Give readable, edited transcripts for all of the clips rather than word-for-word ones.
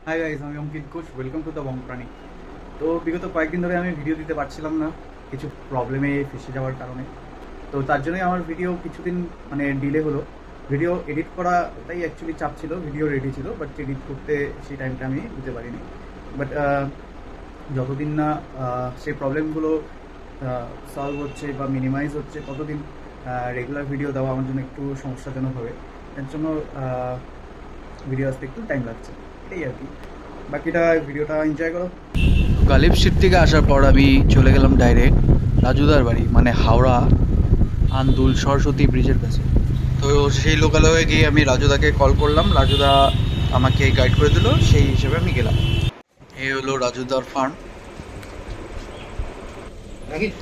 Hi guys, আমি অঙ্কিত Ghosh. Welcome to the Bong প্রাণী। তো বিগত কয়েকদিন ধরে আমি ভিডিও দিতে পারছিলাম না কিছু প্রবলেমে ফেসে যাওয়ার কারণে। তো তার জন্যই আমার ভিডিও কিছুদিন মানে ডিলে হলো। ভিডিও এডিট করাটাই অ্যাকচুয়ালি চাপ ছিল, ভিডিও রেডি ছিল, বাট এডিট করতে সেই টাইমটা আমি দিতে পারিনি। বাট যতদিন না সেই প্রবলেমগুলো সলভ হচ্ছে বা মিনিমাইজ হচ্ছে ততদিন রেগুলার ভিডিও দেওয়া আমার জন্য একটু সমস্যাজনক হবে। এর জন্য ভিডিও আসতে একটু টাইম লাগছে, এটাই আর কি। বাকিটা ভিডিওটা এনজয় করো। গালিব স্ট্রিট থেকে আসার পর আমি চলে গেলাম ডাইরেক্ট রাজুদার বাড়ি, মানে হাওড়া আন্দুল সরস্বতী ব্রিজের কাছে। তো সেই লোকালয়ে গিয়ে আমি রাজুদাকে কল করলাম, রাজুদা আমাকে গাইড করে দিল, সেই হিসেবে আমি গেলাম। এই হলো রাজুদার ফার্ম।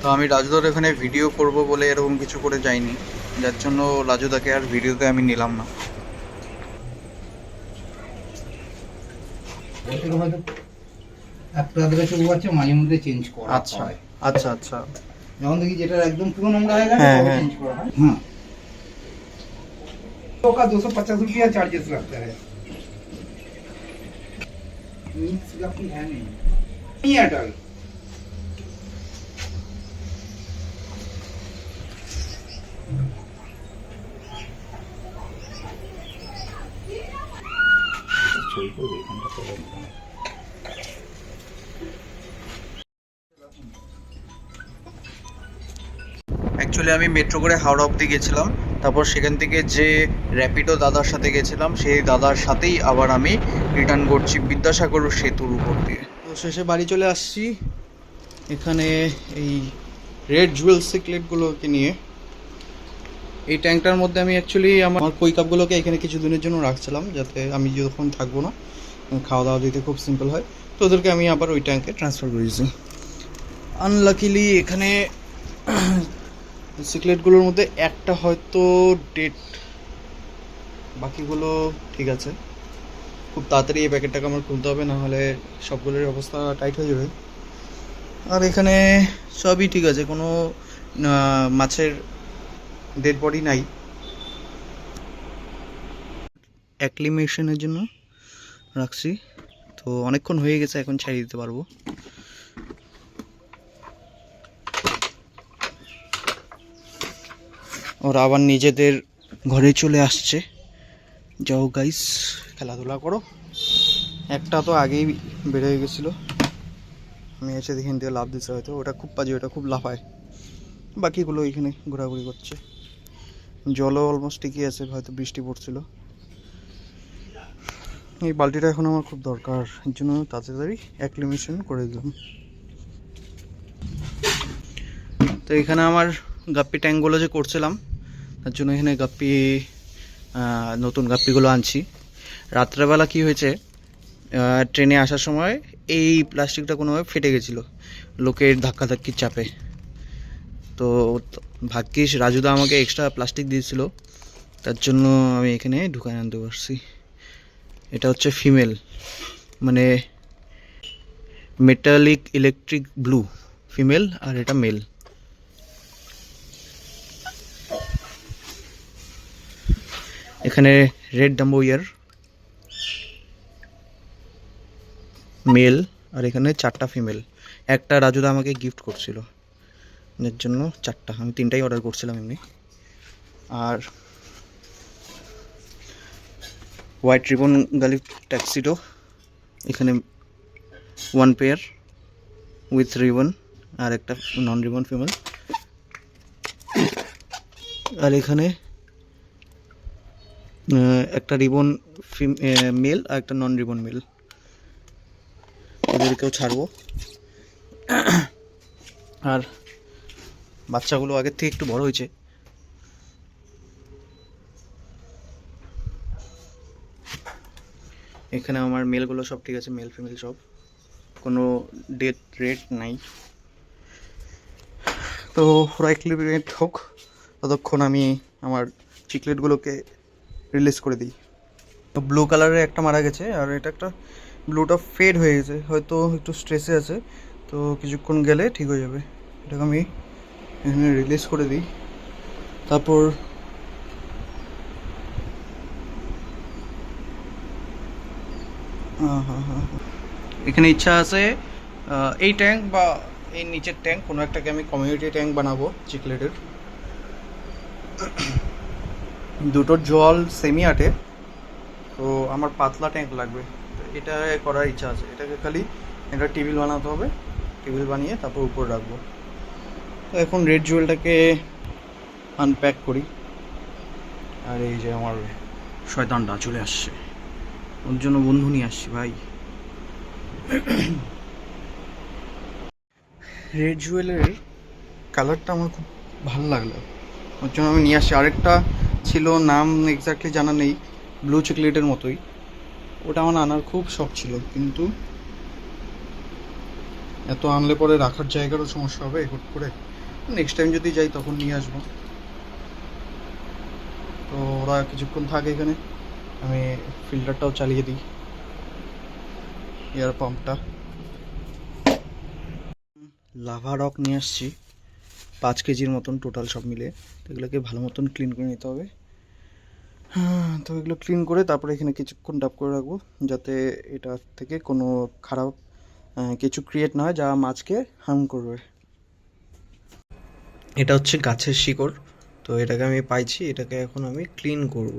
তো আমি রাজুদার এখানে ভিডিও করব বলে এরকম কিছু করে যাইনি, যার জন্য রাজুদাকে আর ভিডিওতে আমি নিলাম না। হয়তো একটা আধটা চোখ আছে, মাঝে মধ্যে চেঞ্জ করা আচ্ছা হয়। আচ্ছা আচ্ছা। যখন দেখি যেটা একদম পুরো নোংরা হয়ে গেছে হ্যাঁ, তখন হ্যাঁ। চেঞ্জ করা হয়। हाँ तो का 250 रुपया चार्जेस लगता है। मीन्स आपकी है नहीं अटल। অ্যাকচুয়ালি আমি মেট্রো করে হাওড়া অবধি গেছিলাম, তারপর সেখান থেকে যে র্যাপিডো দাদার সাথে গেছিলাম সেই দাদার সাথেই আবার আমি রিটার্ন করছি বিদ্যাসাগর সেতুর উপর দিয়ে। তো শেষে বাড়ি চলে আসছি এখানে এই রেড জুয়েল সিকলেটগুলোকে নিয়ে। এই ট্যাঙ্কটার মধ্যে আমি অ্যাকচুয়ালি আমার কই কাপগুলোকে এখানে কিছুদিনের জন্য রাখছিলাম, যাতে আমি যখন থাকবো না খাওয়া দাওয়া দিতে খুব সিম্পল হয়। তো ওদেরকে আমি আবার ওই ট্যাঙ্কে ট্রান্সফার করেছি। আনলাকিলি এখানে সিকলেটগুলোর মধ্যে একটা হয়তো ডেট, বাকিগুলো ঠিক আছে। খুব তাড়াতাড়ি এই প্যাকেটটাকে আমার খুলতে হবে, না হলে সবগুলোর অবস্থা টাইট হয়ে যাবে। আর এখানে সবই ঠিক আছে, কোনো মাছের ডেড বডি নাই। অ্যাক্লিমেশনের জন্য রাখছি, তো অনেকক্ষণ হয়ে গেছে, এখন ছাড়িয়ে দিতে পারবো। ওরা আবার নিজেদের ঘরে চলে আসছে। যাও গাইস, খেলাধুলা করো। একটা তো আগেই বেড়ে গেছিলো, আমি এসে দেখে দিয়ে লাভ দিতে হয়তো। ওটা খুব বাজে, ওটা খুব লাফায়। বাকিগুলো এখানে ঘোরাঘুরি করছে। জলও অলমোস্ট ঠিকই আছে, হয়তো বৃষ্টি পড়ছিল। এই বালতিটা এখন আমার খুব দরকার, এর জন্য তাড়াতাড়ি অ্যাক্লিমেশন করে দিলাম। তো এখানে আমার গাপ্পি ট্যাঙ্কগুলো যে করছিলাম, তার জন্য এখানে গাপ্পি নতুন গাপ্পিগুলো আনছি। রাত্রেবেলা কি হয়েছে, ট্রেনে আসার সময় এই প্লাস্টিকটা কোনোভাবে ফেটে গেছিলো লোকের ধাক্কাধাক্কির চাপে। তো ভাগ্যিস রাজুদা আমাকে এক্সট্রা প্লাস্টিক দিয়েছিল, তার জন্য আমি এখানে ঢুকায় আনতে পারছি। এটা হচ্ছে ফিমেল, মানে মেটালিক ইলেকট্রিক ব্লু ফিমেল, আর এটা মেল। এখানে রেড ডাম্বোয়ার মেল, আর এখানে 4টা ফিমেল। একটা রাজুদা আমাকে গিফট করছিল, এর জন্য 4টা, আমি 3টাই অর্ডার করছিলাম এমনি। আর হোয়াইট রিবন গালিব ট্যাক্সিডো, এখানে 1 পেয়ার উইথ রিবন, আর একটা নন রিবন ফিমেল। আর এখানে একটা রিবন মেল আর একটা নন রিবন মেল। ওদেরকেও ছাড়বো। আর বাচ্চাগুলো আগের থেকে একটু বড় হয়েছে। এখানে আমার মেলগুলো সব ঠিক আছে, মেল ফিমেল সব, কোনো ডেথ রেট নাই। তো ওরা এক্লিমেট হোক, ততক্ষণ আমি আমার চিকলেটগুলোকে রিলিজ করে দিই। তো ব্লু কালারের একটা মারা গেছে, আর এটা একটা ব্লুটা ফেড হয়ে গেছে, হয়তো একটু স্ট্রেসে আছে। তো কিছুক্ষণ গেলে ঠিক হয়ে যাবে। এটাকে আমি এখানে রিলিজ করে দিই। তারপর হ্যাঁ হ্যাঁ হ্যাঁ হ্যাঁ। এখানে ইচ্ছা আছে এই ট্যাঙ্ক বা এই নিচের ট্যাঙ্ক কোনো একটাকে আমি কমিউনিটি ট্যাঙ্ক বানাবো চিকলেটের। দুটোর জল সেমি আটে, তো আমার পাতলা ট্যাঙ্ক লাগবে। তো এটা করার ইচ্ছা আছে, এটাকে খালি একটা টেবিল বানাতে হবে, টেবিল বানিয়ে তারপর উপর রাখবো। তো এখন রেড জুয়েলটাকে আনপ্যাক করি। আর এই যে আমার শয়তানটা চলে আসছে, ওর জন্য বন্ধু নিয়ে আসছি ভাই। রেড জুয়েলের কালারটা আমার খুব ভালো লাগলো, ওর জন্য আমি নিয়ে আসছি। আরেকটা ছিল, নাম এক্স্যাক্টলি জানা নেই, ব্লু চকলেটের মতোই, ওটা আমার আনার খুব শখ ছিল, কিন্তু এত আনলে পরে রাখার জায়গারও সমস্যা হবে হুট করে। নেক্সট টাইম যদি যাই তখন নিয়ে আসবো। তো ওরা কিছুক্ষণ থাকে এখানে, আমি ফিল্টারটাও চালিয়ে দিই, এয়ার পাম্পটা। লাভা রক নিয়ে আসছি 5 কেজির মতন টোটাল সব মিলে। তো এগুলোকে ভালো মতন ক্লিন করে নিতে হবে। হ্যাঁ, তো এগুলো ক্লিন করে তারপরে এখানে কিছুক্ষণ ডাব করে রাখবো, যাতে এটা থেকে কোনো খারাপ কিছু ক্রিয়েট না হয় যা মাছকে হার্ম করবে। এটা হচ্ছে গাছের শিকড়, তো এটাকে আমি পাইছি, এটাকে এখন আমি ক্লিন করব।